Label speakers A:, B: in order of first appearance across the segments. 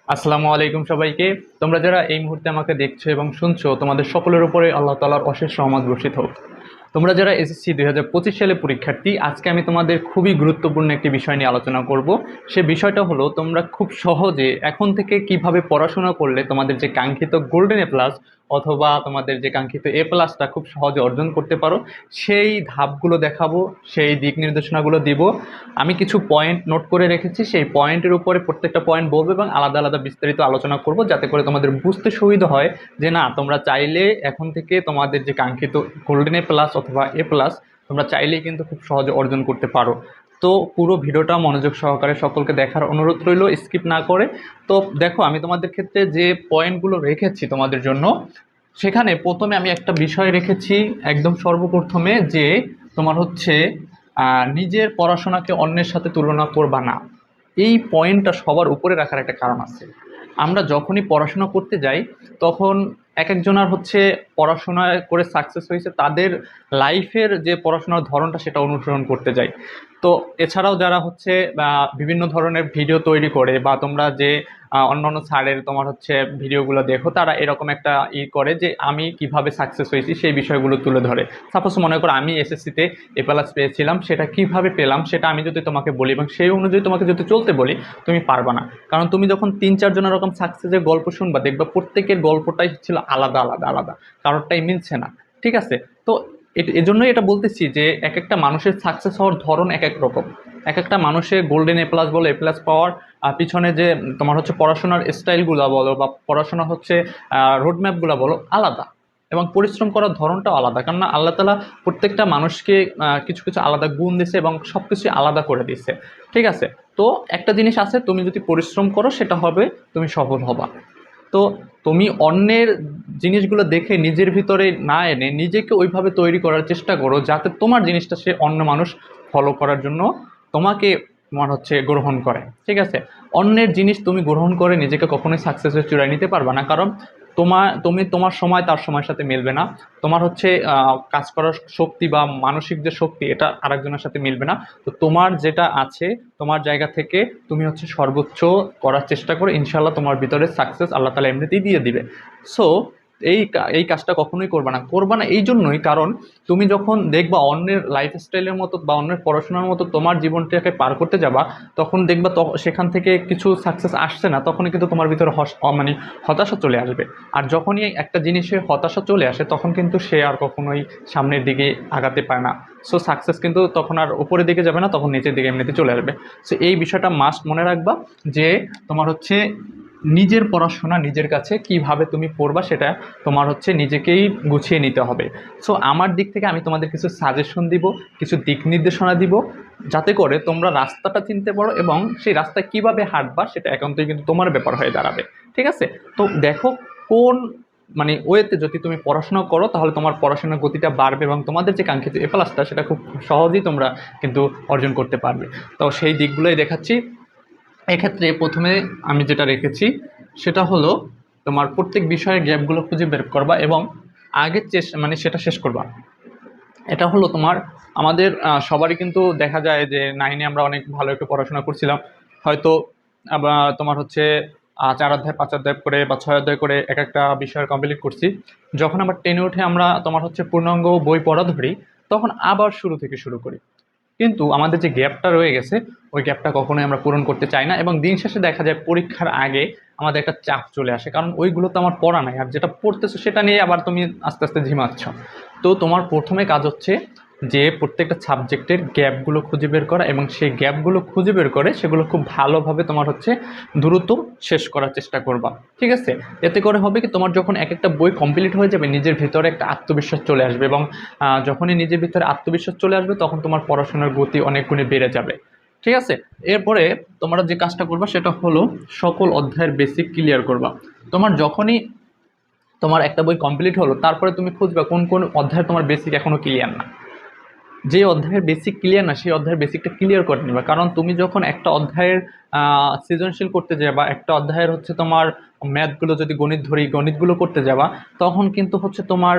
A: আসসালামু আলাইকুম সবাইকে। তোমরা যারা এই মুহূর্তে আমাকে দেখছো এবং শুনছো, তোমাদের সকলের উপরে আল্লাহ তাআলার অশেষ রহমত বর্ষিত হোক। তোমরা যারা এসএসসি 2025 সালে পরীক্ষার্থী, আজকে আমি তোমাদের খুবই গুরুত্বপূর্ণ একটি বিষয় নিয়ে আলোচনা করব। সে বিষয়টা হলো তোমরা খুব সহজে এখন থেকে কিভাবে পড়াশোনা করলে তোমাদের যে কাঙ্ক্ষিত গোল্ডেন এ প্লাস অথবা তোমাদের যে কাঙ্ক্ষিত এ প্লাসটা খুব সহজে অর্জন করতে পারো, সেই ধাপগুলো দেখাবো, সেই দিক নির্দেশনাগুলো দিব। আমি কিছু পয়েন্ট নোট করে রেখেছি, সেই পয়েন্টের উপরে প্রত্যেকটা পয়েন্ট বলবো এবং আলাদা আলাদা বিস্তারিত আলোচনা করব, যাতে করে তোমাদের বুঝতে সুবিধা হয় যে না, তোমরা চাইলে এখন থেকে তোমাদের যে কাঙ্ক্ষিত গোল্ডেন এ প্লাস অথবা এ প্লাস তোমরা চাইলেই কিন্তু খুব সহজে অর্জন করতে পারো। তো পুরো ভিডিওটা মনোযোগ সহকারে সকলকে দেখার অনুরোধ রইল, স্কিপ না করে। তো দেখো, আমি তোমাদের ক্ষেত্রে যে পয়েন্টগুলো রেখেছি তোমাদের জন্য, সেখানে প্রথমে আমি একটা বিষয় রেখেছি একদম সর্বপ্রথমে, যে তোমার হচ্ছে নিজের পড়াশোনাকে অন্যের সাথে তুলনা করবা না। এই পয়েন্টটা সবার উপরে রাখার একটা কারণ আছে। আমরা যখনই পড়াশোনা করতে যাই, তখন এক একজনের হচ্ছে পড়াশোনা করে সাকসেস হয়েছে, তাদের লাইফের যে পড়াশোনার ধরনটা সেটা অনুসরণ করতে যাই। তো এছাড়াও যারা হচ্ছে বিভিন্ন ধরনের ভিডিও তৈরি করে, বা তোমরা যে অন্যান্য স্যারের তোমার হচ্ছে ভিডিওগুলো দেখো, তারা এরকম একটা করে যে আমি কিভাবে সাকসেস হয়েছি সেই বিষয়গুলো তুলে ধরে। সাপোজ মনে করো আমি এসএসসিতে এ প্লাস পেয়েছিলাম, সেটা কিভাবে পেলাম সেটা আমি যদি তোমাকে বলি এবং সেই অনুযায়ী তোমাকে যদি চলতে বলি, তুমি পারবা না। কারণ তুমি যখন 3-4 জনের এরকম সাকসেসের গল্প শুনবা, দেখবা প্রত্যেকের গল্পটাই ছিল আলাদা আলাদা আলাদা, কারোরটাই মিলছে না। ঠিক আছে? তো এজন্যই এটা বলতেছি যে এক একটা মানুষের সাকসেস হওয়ার ধরন এক এক রকম। এক একটা মানুষের গোল্ডেন এ প্লাস বলো, এ প্লাস পাওয়ার পিছনে যে তোমার হচ্ছে পড়াশোনার স্টাইলগুলো বলো, বা পড়াশোনা হচ্ছে রোডম্যাপগুলো বলো, আলাদা। এবং পরিশ্রম করার ধরনটাও আলাদা, কারণ আল্লাহ তাআলা প্রত্যেকটা মানুষকে কিছু কিছু আলাদা গুণ দিয়েছে এবং সব কিছুই আলাদা করে দিয়েছে। ঠিক আছে? তো একটা জিনিস আছে, তুমি যদি পরিশ্রম করো সেটা হবে, তুমি সফল হবা। তো তুমি অন্যের জিনিসগুলো দেখে নিজের ভিতরে না এনে নিজেকে ওইভাবে তৈরি করার চেষ্টা করো, যাতে তোমার জিনিসটা সে অন্য মানুষ ফলো করার জন্য তোমাকে তোমার হচ্ছে গ্রহণ করে। ঠিক আছে? অন্যের জিনিস তুমি গ্রহণ করে নিজেকে কখনোই সাকসেসের চূড়ায় নিতে পারবে না, কারণ তোমার সময় তার সময়ের সাথে মিলবে না। তোমার হচ্ছে কাজ করার শক্তি বা মানসিক যে শক্তি, এটা আরেকজনের সাথে মিলবে না। তো তোমার যেটা আছে, তোমার জায়গা থেকে তুমি হচ্ছে সর্বোচ্চ করার চেষ্টা করো, ইনশাল্লাহ তোমার ভিতরে সাকসেস আল্লাহ তাআলা এমনিতেই দিয়ে দিবে। সো এই কাজটা কখনোই করবা না এই জন্যই, কারণ তুমি যখন দেখবা অন্যের লাইফস্টাইলের মতো বা অন্যের পড়াশোনার মতো তোমার জীবনটাকে পার করতে যাবা, তখন দেখবা সেখান থেকে কিছু সাকসেস আসছে না, তখনই কিন্তু তোমার ভিতরে মানে হতাশা চলে আসবে। আর যখনই একটা জিনিসে হতাশা চলে আসে, তখন কিন্তু সে আর কখনোই সামনের দিকে আগাতে পারে না। সো সাকসেস কিন্তু তখন আর উপরের দিকে যাবে না, তখন নিচের দিকে এমনিতে চলে আসবে। সো এই বিষয়টা মাস্ট মনে রাখবা, যে তোমার হচ্ছে নিজের পড়াশোনা নিজের কাছে কিভাবে তুমি পড়বা, সেটা তোমার হচ্ছে নিজেকেই গুছিয়ে নিতে হবে। সো আমার দিক থেকে আমি তোমাদের কিছু সাজেশন দিব, কিছু দিক নির্দেশনা দিব, যাতে করে তোমরা রাস্তাটা চিনতে পারো এবং সেই রাস্তায় কিভাবে হাঁটবা সেটা একান্তই কিন্তু তোমার ব্যাপার হয়ে দাঁড়াবে। ঠিক আছে? তো দেখো, কোন মানে ওয়েতে যদি তুমি পড়াশোনা করো, তাহলে তোমার পড়াশোনার গতিটা বাড়বে এবং তোমাদের যে কাঙ্ক্ষিত এ প্লাসটা সেটা খুব সহজেই তোমরা কিন্তু অর্জন করতে পারবে। তো সেই দিকগুলোই দেখাচ্ছি। এক্ষেত্রে প্রথমে আমি যেটা রেখেছি সেটা হলো, তোমার প্রত্যেক বিষয়ের গ্যাপগুলো খুঁজে বের করবা এবং আগের মানে সেটা শেষ করবা। এটা হলো তোমার, আমাদের সবারই কিন্তু দেখা যায় যে 9-এ আমরা অনেক ভালো একটু পড়াশোনা করছিলাম, হয়তো আবার তোমার হচ্ছে 4 অধ্যায় 5 অধ্যায় করে বা 6 অধ্যায় করে এক একটা বিষয় কমপ্লিট করছি। যখন আবার 10-এ উঠে আমরা তোমার হচ্ছে পূর্ণাঙ্গ বই পড়া ধরি, তখন আবার শুরু থেকে শুরু করি। কিন্তু আমাদের যে গ্যাপটা রয়ে গেছে, ওই গ্যাপটা কখনোই আমরা পূরণ করতে চাই না, এবং দিন শেষে দেখা যায় পরীক্ষার আগে আমাদের একটা চাপ চলে আসে, কারণ ওইগুলো তো আমার পড়া নাই, আর যেটা পড়তেছো সেটা নিয়ে আবার তুমি আস্তে আস্তে ঝিমাচ্ছ। তো তোমার প্রথমে কাজ হচ্ছে যে প্রত্যেকটা সাবজেক্টের গ্যাপগুলো খুঁজে বের করা, এবং সেই গ্যাপগুলো খুঁজে বের করে সেগুলো খুব ভালোভাবে তোমার হচ্ছে দ্রুত শেষ করার চেষ্টা করবা। ঠিক আছে? এতে করে হবে কি, তোমার যখন এক একটা বই কমপ্লিট হয়ে যাবে, নিজের ভিতরে একটা আত্মবিশ্বাস চলে আসবে, এবং যখনই নিজের ভিতরে আত্মবিশ্বাস চলে আসবে, তখন তোমার পড়াশোনার গতি অনেক গুণে বেড়ে যাবে। ঠিক আছে? এরপরে তোমরা যে কাজটা করবা সেটা হলো সকল অধ্যায়ের বেসিক ক্লিয়ার করবা। তোমার যখনই তোমার একটা বই কমপ্লিট হলো, তারপরে তুমি খুঁজবা কোন কোন অধ্যায় তোমার বেসিক এখনো ক্লিয়ার না। যে অধ্যায়ের বেসিক ক্লিয়ার না, সেই অধ্যায়ের বেসিকটা ক্লিয়ার করে নিবা, কারণ তুমি যখন একটা অধ্যায়ের সৃজনশীল করতে যাবা, একটা অধ্যায়ের হচ্ছে তোমার ম্যাথগুলো যদি গণিত ধরি, গণিতগুলো করতে যাবা, তখন কিন্তু হচ্ছে তোমার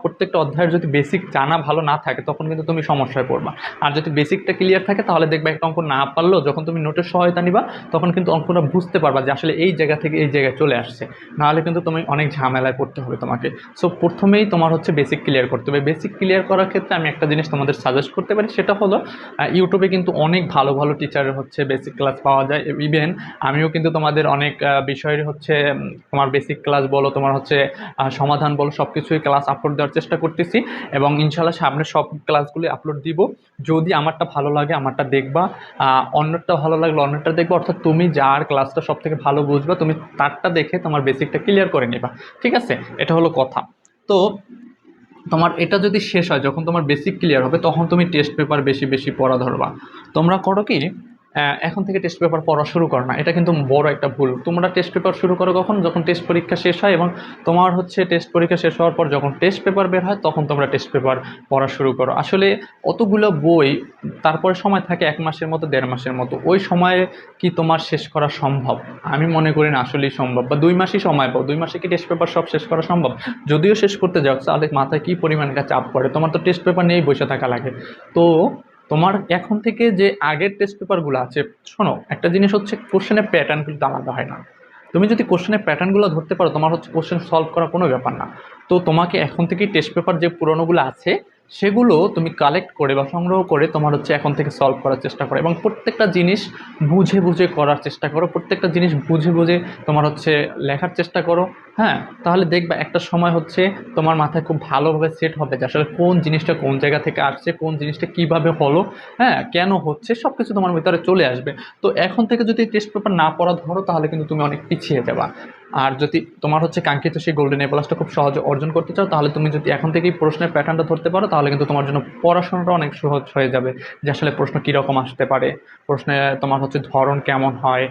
A: প্রত্যেকটা অধ্যায়ের যদি বেসিক জানা ভালো না থাকে তখন কিন্তু তুমি সমস্যায় পড়বা। আর যদি বেসিকটা ক্লিয়ার থাকে তাহলে দেখবা একটা অঙ্ক না পারলেও যখন তুমি নোটের সহায়তা নিবা তখন কিন্তু অঙ্কটা বুঝতে পারবা যে আসলে এই জায়গা থেকে এই জায়গায় চলে আসছে। নাহলে কিন্তু তুমি অনেক ঝামেলায় পড়তে হবে তোমাকে। সো প্রথমেই তোমার হচ্ছে বেসিক ক্লিয়ার করতে হবে। বেসিক ক্লিয়ার করার ক্ষেত্রে আমি একটা জিনিস তোমাদের সাজেস্ট করতে পারি, সেটা হলো ইউটিউবে কিন্তু অনেক ভালো ভালো টিচারের হচ্ছে বেসিক ক্লাস পাওয়া যায়। ইভেন আমিও কিন্তু তোমাদের অনেক বিষয়ের হচ্ছে তোমার বেসিক ক্লাস বলো, তোমার হচ্ছে সমাধান বলো, সব কিছুই ক্লাস আপলোড দেওয়ার চেষ্টা করতেছি এবং ইনশাল্লাহ সামনে সব ক্লাসগুলি আপলোড দিব। যদি আমারটা ভালো লাগে আমারটা দেখবা, অন্যটা ভালো লাগলে অন্যটা দেখবা, অর্থাৎ তুমি যার ক্লাসটা সব থেকে ভালো বুঝবা তুমি তারটা দেখে তোমার বেসিকটা ক্লিয়ার করে নিবা। ঠিক আছে, এটা হলো কথা। তো তোমার এটা যদি শেষ হয়, যখন তোমার বেসিক ক্লিয়ার হবে তখন তুমি টেস্ট পেপার বেশি বেশি পড়া ধরবা। তোমরা করো কি, এখন থেকে টেস্ট পেপার পড়া শুরু করো না, এটা কিন্তু বড় একটা ভুল। তোমরা টেস্ট পেপার শুরু করো কখন, যখন টেস্ট পরীক্ষা শেষ হয় এবং তোমার হচ্ছে টেস্ট পরীক্ষা শেষ হওয়ার পর যখন টেস্ট পেপার বের হয় তখন তোমরা টেস্ট পেপার পড়া শুরু করো। আসলে অতগুলো বই, তারপরে সময় থাকে 1 মাসের মতো 1.5 মাসের মতো, ওই সময়ে কি তোমার শেষ করা সম্ভব? আমি মনে করি না আসলেই সম্ভব। বা 2 মাসই সময় পাও, 2 মাসে কি টেস্ট পেপার সব শেষ করা সম্ভব? যদিও শেষ করতে যাও তাহলে মাথায় কি পরিমাণ একটা চাপ পড়ে, তোমার তো টেস্ট পেপার নিয়েই বসে থাকা লাগে। তো তোমার এখন থেকে যে আগের টেস্ট পেপারগুলো আছে, শোনো একটা জিনিস হচ্ছে কোশ্চেনের প্যাটার্ন কিন্তু আলাদা হয় না। তুমি যদি কোশ্চেনের প্যাটার্নগুলো ধরতে পারো তোমার হচ্ছে কোশ্চেন সলভ করা কোনো ব্যাপার না। তো তোমাকে এখন থেকেই টেস্ট পেপার যে পুরোনোগুলো আছে সেগুলো তুমি কালেক্ট করে বা সংগ্রহ করে তোমার হচ্ছে এখন থেকে সলভ করার চেষ্টা করো এবং প্রত্যেকটা জিনিস বুঝে বুঝে করার চেষ্টা করো, প্রত্যেকটা জিনিস বুঝে বুঝে তোমার হচ্ছে লেখার চেষ্টা করো। হ্যাঁ, তাহলে দেখবা একটা সময় হচ্ছে তোমার মাথায় খুব ভালোভাবে সেট হবে যে আসলে কোন জিনিসটা কোন জায়গা থেকে আসছে, কোন জিনিসটা কিভাবে হলো, হ্যাঁ কেন হচ্ছে, সব কিছু তোমার ভিতরে চলে আসবে। তো এখন থেকে যদি টেস্ট পেপার না পড়া ধরো তাহলে কিন্তু তুমি অনেক পিছিয়ে যাবা। আর যদি তোমার হচ্ছে কাঙ্ক্ষিত সেই গোল্ডেন এ প্লাসটা খুব সহজে অর্জন করতে চাও তাহলে তুমি যদি এখন থেকেই প্রশ্নের প্যাটার্নটা ধরতে পারো তাহলে কিন্তু তোমার জন্য পড়াশোনাটা অনেক সহজ হয়ে যাবে। যে আসলে প্রশ্ন কীরকম আসতে পারে, প্রশ্নে তোমার হচ্ছে ধরন কেমন হয়,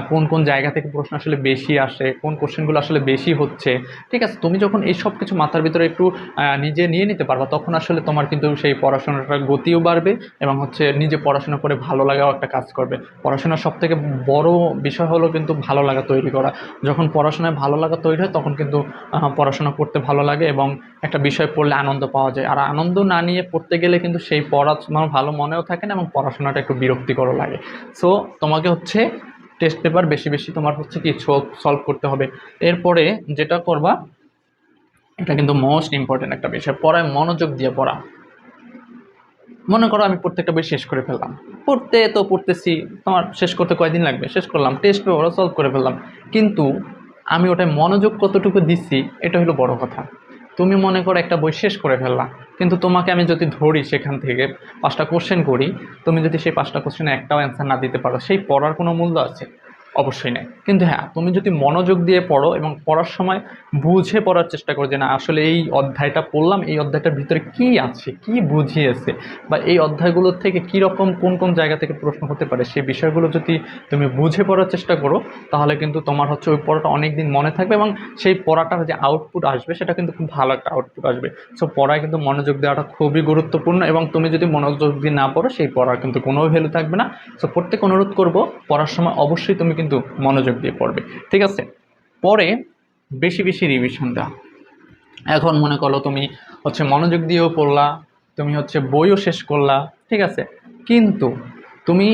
A: কোন কোন জায়গা থেকে প্রশ্ন আসলে বেশি আসে, কোন কোশ্চেনগুলো আসলে বেশি হচ্ছে। ঠিক আছে, তুমি যখন এই সব কিছু মাথার ভিতরে একটু নিজে নিয়ে নিতে পারবা তখন আসলে তোমার কিন্তু সেই পড়াশোনাটার গতিও বাড়বে এবং হচ্ছে নিজে পড়াশোনা করে ভালো লাগাও একটা কাজ করবে। পড়াশোনার সব থেকে বড় বিষয় হলো কিন্তু ভালো লাগা তৈরি করা। যখন পড়াশোনায় ভালো লাগা তৈরি হয় তখন কিন্তু পড়াশোনা করতে ভালো লাগে এবং একটা বিষয় পড়লে আনন্দ পাওয়া যায়। আর আনন্দ না নিয়ে পড়তে গেলে কিন্তু সেই পড়া তোমার ভালো মনেও থাকে না এবং পড়াশোনাটা একটু বিরক্তিকর লাগে। সো তোমাকে হচ্ছে টেস্ট পেপার বেশি বেশি তোমার হচ্ছে কি সলভ করতে হবে। এরপরে যেটা করবা, এটা কিন্তু মোস্ট ইম্পর্টেন্ট একটা বিষয়, পড়ায় মনোযোগ দিয়ে পড়া। মনে করো আমি প্রত্যেকটা বই শেষ করে ফেললাম, পড়তে তো পড়তেছি, তোমার শেষ করতে কয়দিন লাগবে, শেষ করলাম, টেস্ট পেপারও সলভ করে ফেললাম, কিন্তু আমি ওটায় মনোযোগ কতটুকু দিচ্ছি এটা হলো বড় কথা। তুমি মনে করো একটা বই শেষ করে ফেললাম, কিন্তু তোমাকে আমি যদি ধরি সেখান থেকে 5টা কোশ্চেন করি, তুমি যদি সেই 5টা কোশ্চেনে একটাও অ্যান্সার না দিতে পারো সেই পড়ার কোনো মূল্য আছে? অবশ্যই নেই। কিন্তু হ্যাঁ, তুমি যদি মনোযোগ দিয়ে পড়ো এবং পড়ার সময় বুঝে পড়ার চেষ্টা করো যে না আসলে এই অধ্যায়টা পড়লাম, এই অধ্যায়টার ভিতরে কী আছে, কী বুঝিয়েছে, বা এই অধ্যায়গুলোর থেকে কীরকম কোন কোন জায়গা থেকে প্রশ্ন হতে পারে সেই বিষয়গুলো যদি তুমি বুঝে পড়ার চেষ্টা করো তাহলে কিন্তু তোমার হচ্ছে ওই পড়াটা অনেক দিন মনে থাকবে এবং সেই পড়াটার যে আউটপুট আসবে সেটা কিন্তু খুব ভালো একটা আউটপুট আসবে। সো পড়ায় কিন্তু মনোযোগ দেওয়াটা খুবই গুরুত্বপূর্ণ এবং তুমি যদি মনোযোগ দিয়ে না পড়ো সেই পড়ার কিন্তু কোনো ভ্যালু থাকবে না। সো প্রত্যেক অনুরোধ করব পড়ার সময় অবশ্যই তুমি কিন্তু মনোযোগ দিয়ে পড়বে। ঠিক আছে, পরে বেশি বেশি রিভিশন দেওয়া। এখন মনে করো তুমি হচ্ছে মনোযোগ দিয়েও পড়লা, তুমি হচ্ছে বইও শেষ করলা, ঠিক আছে, কিন্তু তুমি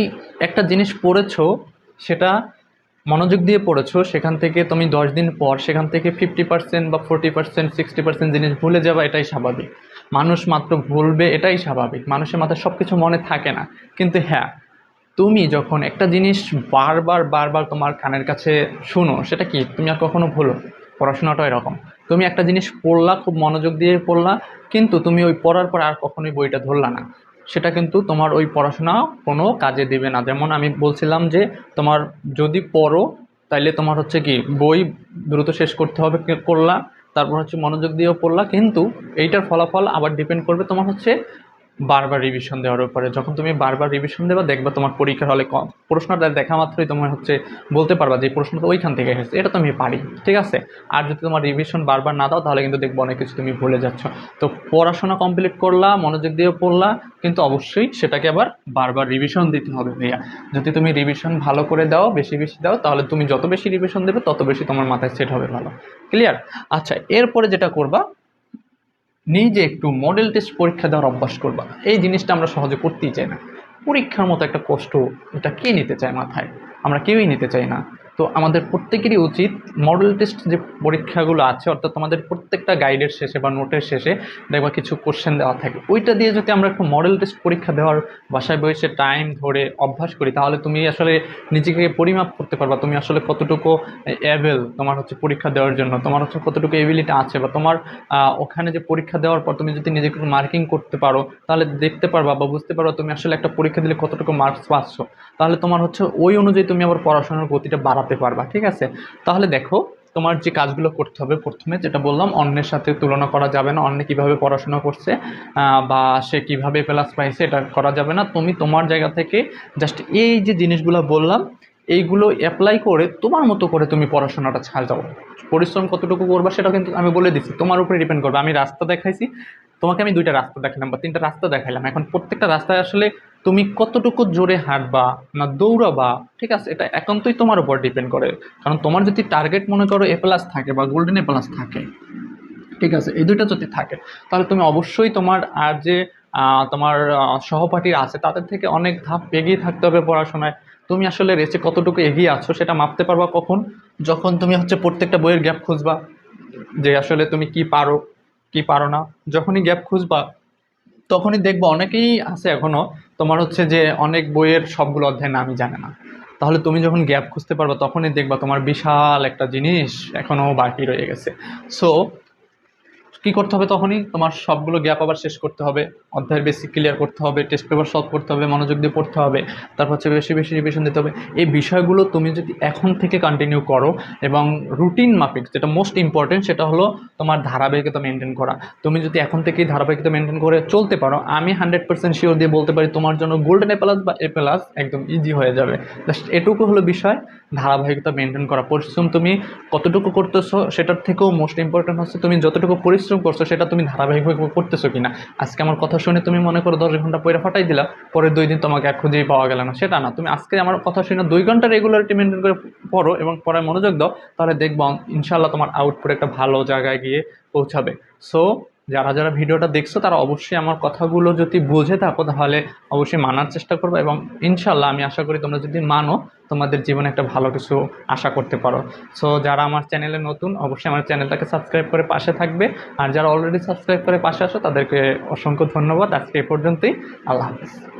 A: একটা জিনিস পড়েছো, সেটা মনোযোগ দিয়ে পড়েছো, সেখান থেকে তুমি 10 দিন পর সেখান থেকে 50% বা 40% 60% জিনিস ভুলে যাবা, এটাই স্বাভাবিক। মানুষ মাত্র ভুলবে, এটাই স্বাভাবিক। মানুষের মাথায় সব কিছু মনে থাকে না। কিন্তু হ্যাঁ, তুমি যখন একটা জিনিস বারবার বারবার তোমার কানের কাছে শুনো, সেটা কি তুমি আর কখনো ভুলো? পড়াশোনাটা এরকম। তুমি একটা জিনিস পড়লা, খুব মনোযোগ দিয়ে পড়লা, কিন্তু তুমি ওই পড়ার পর আর কখনোই বইটা ধরলা না, সেটা কিন্তু তোমার ওই পড়াশোনা কোনো কাজে দিবে না। যেমন আমি বলছিলাম যে তোমার যদি পড়ো তাইলে তোমার হচ্ছে কি বই দ্রুত শেষ করতে হবে, করলা, তারপর হচ্ছে মনোযোগ দিয়েও পড়লা, কিন্তু এইটার ফলাফল আবার ডিপেন্ড করবে তোমার হচ্ছে বারবার রিভিশন দেওয়ার উপরে। যখন তুমি বারবার রিভিশন দেবা, দেখবা তোমার পরীক্ষার হলে প্রশ্নটা দেখা মাত্রই তোমার হচ্ছে বলতে পারবা যে এই প্রশ্নটা ওইখান থেকে এসেছে, এটা তো আমি পারি, ঠিক আছে। আর যদি তোমার রিভিশন বারবার না দাও, তাহলে কিন্তু দেখবো অনেক কিছু তুমি ভুলে যাচ্ছ। তো পড়াশোনা কমপ্লিট করলা, মনোযোগ দিয়ে পড়লা, কিন্তু অবশ্যই সেটাকে আবার বারবার রিভিশন দিতে হবে ভাইয়া। যদি তুমি রিভিশন ভালো করে দাও, বেশি বেশি দাও, তাহলে তুমি যত বেশি রিভিশন দেবে তত বেশি তোমার মাথায় সেট হবে ভালো। ক্লিয়ার? আচ্ছা, এরপরে যেটা করবা, নিজে একটু মডেল টেস্ট পরীক্ষা দেওয়ার অভ্যাস করবা। এই জিনিসটা আমরা সহজে করতেই চাই না। পরীক্ষার মতো একটা কষ্ট, এটা কে নিতে চায় মাথায়? আমরা কেউই নিতে চাই না। তো আমাদের প্রত্যেকেরই উচিত মডেল টেস্ট যে পরীক্ষাগুলো আছে, অর্থাৎ তোমাদের প্রত্যেকটা গাইডের শেষে বা নোটের শেষে দেখবা কিছু কোশ্চেন দেওয়া থাকে, ওইটা দিয়ে যদি আমরা একটু মডেল টেস্ট পরীক্ষা দেওয়ার বাসায় বসে টাইম ধরে অভ্যাস করি, তাহলে তুমি আসলে নিজেকে পরিমাপ করতে পারবা তুমি আসলে কতটুকু অ্যাভেল তোমার হচ্ছে পরীক্ষা দেওয়ার জন্য, তোমার হচ্ছে কতটুকু এবিলিটি আছে, বা তোমার ওখানে যে পরীক্ষা দেওয়ার পর তুমি যদি নিজেকে মার্কিং করতে পারো, তাহলে দেখতে পারবা বা বুঝতে পারবা তুমি আসলে একটা পরীক্ষা দিলে কতটুকু মার্কস পাচ্ছ। তাহলে তোমার হচ্ছে ওই অনুযায়ী তুমি আবার পড়াশোনার গতিটা বাড়াতে পারবা, ঠিক আছে। তাহলে দেখো, তোমার যে কাজগুলো করতে হবে, প্রথমে যেটা বললাম, অন্যের সাথে তুলনা করা যাবে না। অন্য কীভাবে পড়াশোনা করছে বা সে কীভাবে প্লাস পাইছে, এটা করা যাবে না। তুমি তোমার জায়গা থেকে জাস্ট এই যে জিনিসগুলো বললাম, এইগুলো অ্যাপ্লাই করে তোমার মতো করে তুমি পড়াশোনাটা সাজাও। পরিশ্রম কতটুকু করবা সেটা কিন্তু আমি বলে দিচ্ছি, তোমার উপরে ডিপেন্ড করবে। আমি রাস্তা দেখাইছি তোমাকে, আমি 2টা রাস্তা দেখালাম বা 3টা রাস্তা দেখাইলাম। এখন প্রত্যেকটা রাস্তায় আসলে তুমি কতটুকু জোরে হাঁটবা না দৌড়াবা, ঠিক আছে, এটা একান্তই তোমার উপর ডিপেন্ড করে। কারণ তোমার যদি টার্গেট মনে করো A+ থাকে বা গোল্ডেন A+ থাকে, ঠিক আছে, এই দুইটা যদি থাকে, তাহলে তুমি অবশ্যই তোমার আর যে তোমার সহপাঠীরা আছে তাদের থেকে অনেক ধাপ এগিয়ে থাকতে হবে পড়াশোনায়। তুমি আসলে রেসে কতটুকু এগিয়ে আছো সেটা মাপতে পারবা কখন? যখন তুমি হচ্ছে প্রত্যেকটা বইয়ের গ্যাপ খুঁজবা, যে আসলে তুমি কি পারো কি পারো না। যখনই গ্যাপ খুঁজবা, তখনই দেখবো অনেকেই আছে এখনো তোমার হচ্ছে যে অনেক বইয়ের সবগুলো অধ্যায় নামই জানে না। তাহলে তুমি যখন গ্যাপ খুঁজতে পারবা, তখনই দেখবা তোমার বিশাল একটা জিনিস এখনো বাকি রয়ে গেছে। সো কি করতে হবে? তখনই তোমার সবগুলো গ্যাপ আবার শেষ করতে হবে, অধ্যায়ের বেসিক ক্লিয়ার করতে হবে, টেস্ট পেপার সলভ করতে হবে, মনোযোগ দিয়ে পড়তে হবে, তারপর হচ্ছে বেশি বেশি রিভিশন দিতে হবে। এই বিষয়গুলো তুমি যদি এখন থেকে কন্টিনিউ করো এবং রুটিন মাফিক, যেটা মোস্ট ইম্পর্টেন্ট সেটা হলো তোমার ধারাবাহিকতা মেনটেন করা। তুমি যদি এখন থেকেই ধারাবাহিকতা মেনটেন করে চলতে পারো, আমি 100% শিওর দিয়ে বলতে পারি তোমার জন্য গোল্ডেন A+ বা A+ একদম ইজি হয়ে যাবে। জাস্ট এটুকু হলো বিষয়, ধারাবাহিকতা মেনটেন করা। পরিশ্রম তুমি কতটুকু করতেছো সেটার থেকেও মোস্ট ইম্পর্টেন্ট হচ্ছে তুমি যতটুকু পরিশ্রম করছো সেটা তুমি ধারাবাহিকভাবে করতেছো কিনা। আজকে আমার কথা শুনে তুমি মনে করো 10 ঘন্টা পড়ে ফাটাই দিলা, পরের 2 দিন তোমাকে এক খুঁজেই পাওয়া গেল না, সেটা না। তুমি আজকে আমার কথা শুনে 2 ঘন্টা রেগুলারিটি মেনটেন করে পড়ো এবং পড়ায় মনোযোগ দাও, তাহলে দেখবো ইনশাল্লাহ তোমার আউটপুট একটা ভালো জায়গায় গিয়ে পৌঁছাবে। সো যারা যারা ভিডিওটা দেখছো তারা অবশ্যই আমার কথাগুলো যদি বুঝে থাকো, তাহলে অবশ্যই মানার চেষ্টা করবে এবং ইনশাল্লাহ আমি আশা করি তোমরা যদি মানো, তোমাদের জীবনে একটা ভালো কিছু আশা করতে পারো। সো যারা আমার চ্যানেলে নতুন, অবশ্যই আমার চ্যানেলটাকে সাবস্ক্রাইব করে পাশে থাকবে। আর যারা অলরেডি সাবস্ক্রাইব করে পাশে আসো, তাদেরকে অসংখ্য ধন্যবাদ। আজকে এ পর্যন্তই। আল্লাহ হাফেজ।